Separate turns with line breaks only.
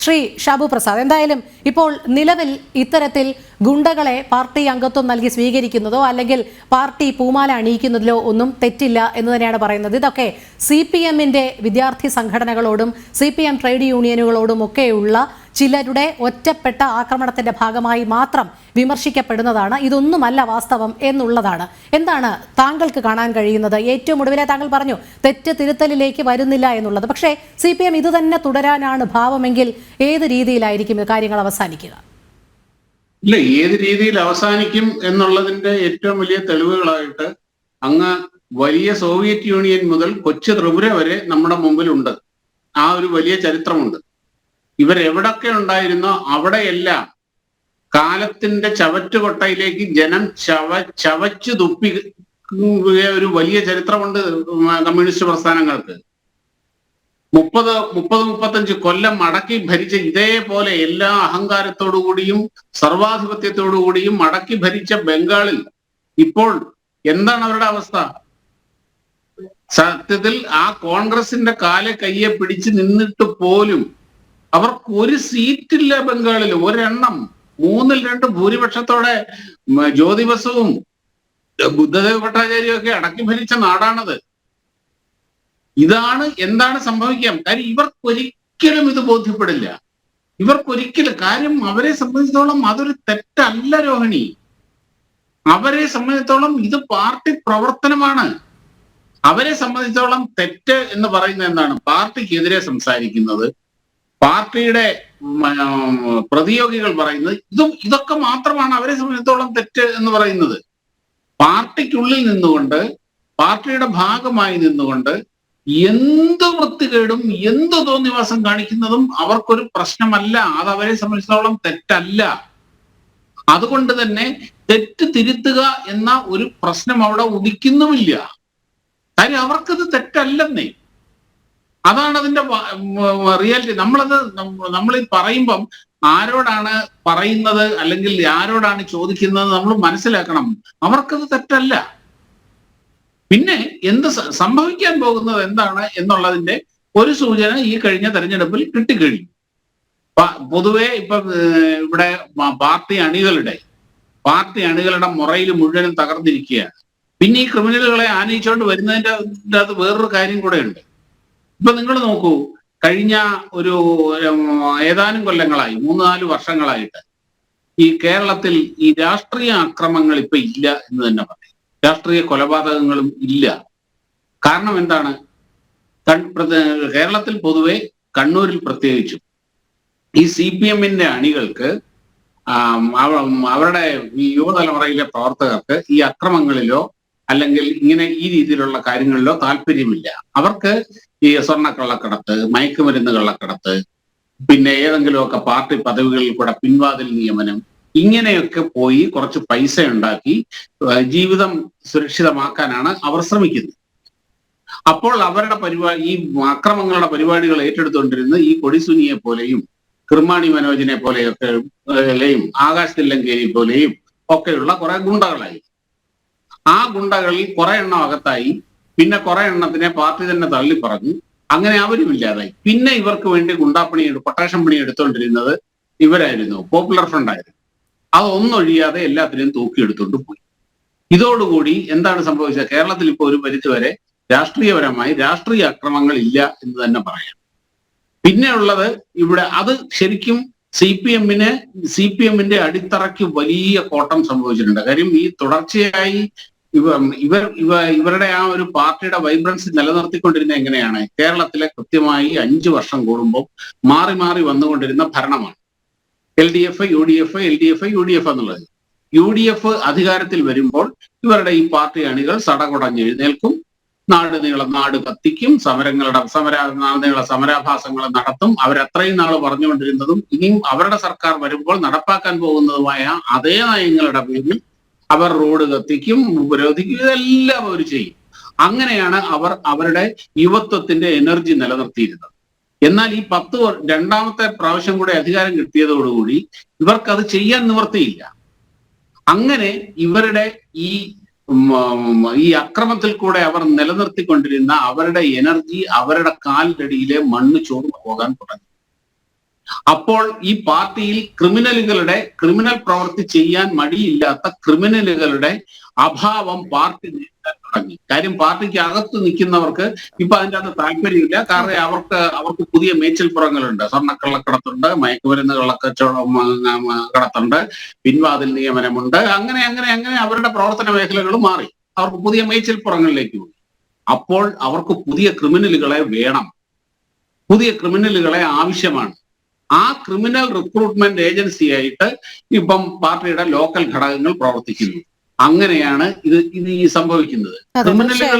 ശ്രീ ഷാബു പ്രസാദ്, എന്തായാലും ഇപ്പോൾ നിലവിൽ ഇത്തരത്തിൽ ഗുണ്ടകളെ പാർട്ടി അംഗത്വം നൽകി സ്വീകരിക്കുന്നതോ അല്ലെങ്കിൽ പാർട്ടി പൂമാല അണിയിക്കുന്നതിലോ ഒന്നും തെറ്റില്ല എന്ന് തന്നെയാണ് പറയുന്നത്. ഇതൊക്കെ CPM-ന്റെ വിദ്യാർത്ഥി സംഘടനകളോടും CPM ട്രേഡ് യൂണിയനുകളോടും ഒക്കെയുള്ള ചിലരുടെ ഒറ്റപ്പെട്ട ആക്രമണത്തിന്റെ ഭാഗമായി മാത്രം വിമർശിക്കപ്പെടുന്നതാണ്. ഇതൊന്നുമല്ല വാസ്തവം എന്നുള്ളതാണ്. എന്താണ് താങ്കൾക്ക് കാണാൻ കഴിയുന്നത്? ഏറ്റവും ഒടുവിലെ താങ്കൾ പറഞ്ഞു തെറ്റ് തിരുത്തലിലേക്ക് വരുന്നില്ല എന്നുള്ളത്. പക്ഷേ CPM ഇത് തന്നെ തുടരാനാണ് ഭാവമെങ്കിൽ ഏത് രീതിയിലായിരിക്കും കാര്യങ്ങൾ അവസാനിക്കുക?
ഇല്ല, ഏത് രീതിയിൽ അവസാനിക്കും എന്നുള്ളതിന്റെ ഏറ്റവും വലിയ തെളിവുകളായിട്ട് അങ്ങ് വലിയ സോവിയറ്റ് യൂണിയൻ മുതൽ കൊച്ചു ത്രിപുര വരെ നമ്മുടെ മുമ്പിലുണ്ട്. ആ ഒരു വലിയ ചരിത്രമുണ്ട്. ഇവരെവിടൊക്കെ ഉണ്ടായിരുന്നോ അവിടെയെല്ലാം കാലത്തിന്റെ ചവറ്റുകൊട്ടയിലേക്ക് ജനം ചവച്ചു തുപ്പി ഒരു വലിയ ചരിത്രമുണ്ട് കമ്മ്യൂണിസ്റ്റ് പ്രസ്ഥാനങ്ങൾക്ക്. 35 കൊല്ലം അടക്കി ഭരിച്ച ഇതേപോലെ എല്ലാ അഹങ്കാരത്തോടുകൂടിയും സർവാധിപത്യത്തോടുകൂടിയും അടക്കി ഭരിച്ച ബംഗാളിൽ ഇപ്പോൾ എന്താണ് അവരുടെ അവസ്ഥ? സത്യത്തിൽ ആ കോൺഗ്രസിന്റെ കാലെ കയ്യെ പിടിച്ച് നിന്നിട്ട് പോലും അവർക്ക് ഒരു സീറ്റില്ല ബംഗാളിൽ, ഒരെണ്ണം. 3-2 ഭൂരിപക്ഷത്തോടെ ജ്യോതി ബസുവും ബുദ്ധദേവ് ഭട്ടാചാര്യയും ഒക്കെ അടക്കി ഭരിച്ച നാടാണത്. എന്താണ് സംഭവിക്കാം? കാര്യം ഇവർക്കൊരിക്കലും ഇത് ബോധ്യപ്പെടില്ല. ഇവർക്കൊരിക്കലും കാര്യം അവരെ സംബന്ധിച്ചിടത്തോളം അതൊരു തെറ്റല്ല രോഹിണി. അവരെ സംബന്ധിച്ചിടത്തോളം ഇത് പാർട്ടി പ്രവർത്തനമാണ്. അവരെ സംബന്ധിച്ചിടത്തോളം തെറ്റ് എന്ന് പറയുന്നത് എന്താണ്? പാർട്ടിക്കെതിരെ സംസാരിക്കുന്നത്, പാർട്ടിയുടെ പ്രതിയോഗികൾ പറയുന്നത്, ഇതൊക്കെ മാത്രമാണ് അവരെ സംബന്ധിച്ചിടത്തോളം തെറ്റ് എന്ന് പറയുന്നത്. പാർട്ടിക്കുള്ളിൽ നിന്നുകൊണ്ട്, പാർട്ടിയുടെ ഭാഗമായി നിന്നുകൊണ്ട് എന്ത് വൃത്തികേടും എന്ത് തോന്നിവാസം കാണിക്കുന്നതും അവർക്കൊരു പ്രശ്നമല്ല. അത് അവരെ സംബന്ധിച്ചിടത്തോളം തെറ്റല്ല. അതുകൊണ്ട് തന്നെ തെറ്റ് തിരുത്തുക എന്ന ഒരു പ്രശ്നം അവിടെ ഉദിക്കുന്നുമില്ല. കാര്യം അവർക്കത് തെറ്റല്ലെന്നേ. അതാണ് അതിന്റെ റിയാലിറ്റി. നമ്മൾ പറയുമ്പം ആരോടാണ് പറയുന്നത് അല്ലെങ്കിൽ ആരോടാണ് ചോദിക്കുന്നത് നമ്മൾ മനസ്സിലാക്കണം. അവർക്കത് തെറ്റല്ല. പിന്നെ എന്ത് സംഭവിക്കാൻ പോകുന്നത് എന്താണ് എന്നുള്ളതിന്റെ ഒരു സൂചന ഈ കഴിഞ്ഞ തെരഞ്ഞെടുപ്പിൽ കിട്ടിക്കഴിഞ്ഞു. പൊതുവെ ഇപ്പൊ ഇവിടെ പാർട്ടി അണികളുടെ മുറയിൽ മുഴുവനും തകർന്നിരിക്കുകയാണ്. പിന്നെ ഈ ക്രിമിനലുകളെ ആനയിച്ചുകൊണ്ട് വരുന്നതിന്റെ അത് വേറൊരു കാര്യം കൂടെ ഉണ്ട്. ഇപ്പൊ നിങ്ങൾ നോക്കൂ, കഴിഞ്ഞ ഒരു ഏതാനും കൊല്ലങ്ങളായി, 3-4 വർഷങ്ങളായിട്ട് ഈ കേരളത്തിൽ ഈ രാഷ്ട്രീയ അക്രമങ്ങൾ ഇപ്പൊ ഇല്ല എന്ന് തന്നെ പറയും. രാഷ്ട്രീയ കൊലപാതകങ്ങളും ഇല്ല. കാരണം എന്താണ്? കേരളത്തിൽ പൊതുവെ, കണ്ണൂരിൽ പ്രത്യേകിച്ചും ഈ CPM-ന്റെ അണികൾക്ക് അവരുടെ ഈ യുവതലമുറയിലെ പ്രവർത്തകർക്ക് ഈ അക്രമങ്ങളിലോ അല്ലെങ്കിൽ ഇങ്ങനെ ഈ രീതിയിലുള്ള കാര്യങ്ങളിലോ താല്പര്യമില്ല. അവർക്ക് ഈ സ്വർണ്ണക്കള്ളക്കടത്ത്, മയക്കുമരുന്ന് കള്ളക്കടത്ത്, പിന്നെ ഏതെങ്കിലുമൊക്കെ പാർട്ടി പദവികളിൽ കൂടെ പിൻവാതിൽ നിയമനം, ഇങ്ങനെയൊക്കെ പോയി കുറച്ച് പൈസ ഉണ്ടാക്കി ജീവിതം സുരക്ഷിതമാക്കാനാണ് അവർ ശ്രമിക്കുന്നത്. അപ്പോൾ അവരുടെ ഈ അക്രമങ്ങളുടെ പരിപാടികൾ ഏറ്റെടുത്തുകൊണ്ടിരുന്ന ഈ കൊടിസുനിയെ പോലെയും കിർമാണി മനോജിനെ പോലെയൊക്കെയും ആകാശ് തില്ലങ്കേരി പോലെയും ഒക്കെയുള്ള കുറെ ഗുണ്ടകളായി. ആ ഗുണ്ടകളിൽ കുറെ എണ്ണം അകത്തായി. പിന്നെ കുറെ എണ്ണത്തിനെ പാർട്ടി തന്നെ തള്ളി പറഞ്ഞു. അങ്ങനെ അവരും ഇല്ലാതായി. പിന്നെ ഇവർക്ക് വേണ്ടി കൊട്ടേഷൻ പണി എടുത്തുകൊണ്ടിരുന്നത് ഇവരായിരുന്നു, പോപ്പുലർ ഫ്രണ്ട് ആയിരുന്നു. അതൊന്നൊഴിയാതെ എല്ലാത്തിനെയും തൂക്കിയെടുത്തുകൊണ്ട് പോയി. ഇതോടുകൂടി എന്താണ് സംഭവിച്ചത്? കേരളത്തിൽ ഇപ്പോൾ ഒരു പരിധിവരെ രാഷ്ട്രീയപരമായി രാഷ്ട്രീയ അക്രമങ്ങൾ ഇല്ല എന്ന് തന്നെ പറയാം. പിന്നെ ഉള്ളത് ഇവിടെ അത് ശരിക്കും CPM-ന്റെ അടിത്തറയ്ക്ക് വലിയ കോട്ടം സംഭവിച്ചിട്ടുണ്ട്. കാര്യം ഈ തുടർച്ചയായി ഇവരുടെ ആ ഒരു പാർട്ടിയുടെ വൈബ്രൻസി നിലനിർത്തിക്കൊണ്ടിരുന്ന എങ്ങനെയാണ്? കേരളത്തിലെ കൃത്യമായി 5 വർഷം കൂടുമ്പോൾ മാറി മാറി വന്നുകൊണ്ടിരുന്ന ഭരണമാണ്. LDF, UDF, LDF, UDF എന്നുള്ളത്. UDF അധികാരത്തിൽ വരുമ്പോൾ ഇവരുടെ ഈ പാർട്ടി അണികൾ സടകുടഞ്ഞെഴുന്നേൽക്കും, നാട് കത്തിക്കും, സമരാഭാസങ്ങൾ നടത്തും. അവരത്രയും നാൾ പറഞ്ഞുകൊണ്ടിരുന്നതും ഇനിയും അവരുടെ സർക്കാർ വരുമ്പോൾ നടപ്പാക്കാൻ പോകുന്നതുമായ അതേ നയങ്ങളുടെ പേരിൽ അവർ റോഡ് കത്തിക്കും, ഉപരോധിക്കും, ഇതെല്ലാം അവർ ചെയ്യും. അങ്ങനെയാണ് അവർ അവരുടെ യുവത്വത്തിന്റെ എനർജി നിലനിർത്തിയിരുന്നത്. എന്നാൽ ഈ 2ാമത്തെ പ്രാവശ്യം കൂടെ അധികാരം കിട്ടിയതോടുകൂടി ഇവർക്കത് ചെയ്യാൻ നിവൃത്തിയില്ല. അങ്ങനെ ഇവരുടെ ഈ അക്രമത്തിൽ കൂടെ അവർ നിലനിർത്തിക്കൊണ്ടിരുന്ന അവരുടെ എനർജി അവരുടെ കാലിനടിയിലെ മണ്ണ് ചോർന്നു പോകാൻ തുടങ്ങി. അപ്പോൾ ഈ പാർട്ടിയിൽ ക്രിമിനൽ പ്രവൃത്തി ചെയ്യാൻ മടിയില്ലാത്ത ക്രിമിനലുകളുടെ അഭാവം പാർട്ടി നേരിടാൻ തുടങ്ങി. കാര്യം പാർട്ടിക്ക് അകത്ത് നിൽക്കുന്നവർക്ക് ഇപ്പൊ അതിൻ്റെ അകത്ത് താല്പര്യമില്ല. കാരണം അവർക്ക് പുതിയ മേച്ചിൽപ്പുറങ്ങളുണ്ട്. സ്വർണ്ണക്കള്ളക്കടത്തുണ്ട്, മയക്കുമരുന്ന് കടത്തുണ്ട്, പിൻവാതിൽ നിയമനമുണ്ട്. അങ്ങനെ അങ്ങനെ അങ്ങനെ അവരുടെ പ്രവർത്തന മേഖലകൾ മാറി. അവർക്ക് പുതിയ മേച്ചിൽപ്പുറങ്ങളിലേക്ക് പോയി. അപ്പോൾ അവർക്ക് പുതിയ ക്രിമിനലുകളെ വേണം, പുതിയ ക്രിമിനലുകളെ ആവശ്യമാണ്. ആ ക്രിമിനൽ റിക്രൂട്ട്മെന്റ് ഏജൻസിയായിട്ട് ഇപ്പം പാർട്ടിയുടെ ലോക്കൽ ഘടകങ്ങൾ പ്രവർത്തിക്കുന്നു. അങ്ങനെയാണ് ഇത് ഈ സംഭവിക്കുന്നത്. ക്രിമിനലുകൾ